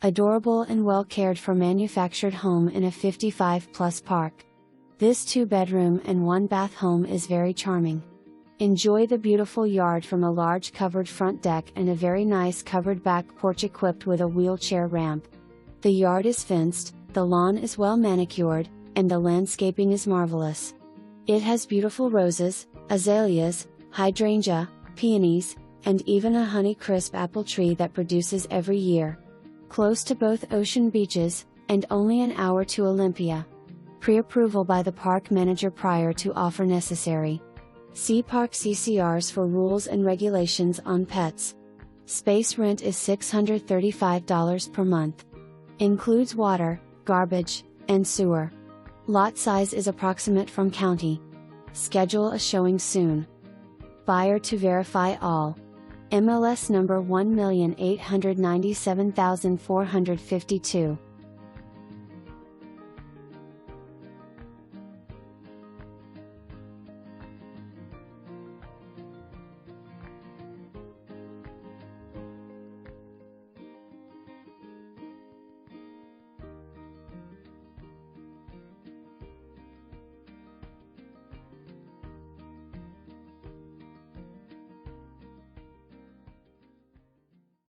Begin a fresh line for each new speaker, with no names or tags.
Adorable and well cared for manufactured home in a 55-plus park. This 2-bedroom and 1-bath home is very charming. Enjoy the beautiful yard from a large covered front deck and a very nice covered back porch equipped with a wheelchair ramp. The yard is fenced, the lawn is well manicured, and the landscaping is marvelous. It has beautiful roses, azaleas, hydrangea, peonies, and even a Honeycrisp apple tree that produces every year. Close to both ocean beaches, and only an hour to Olympia. Pre-approval by the park manager prior to offer necessary. See Park CCRs for rules and regulations on pets. Space rent is $635 per month. Includes water, garbage, and sewer. Lot size is approximate from county. Schedule a showing soon. Buyer to verify all. MLS number 1,897,452.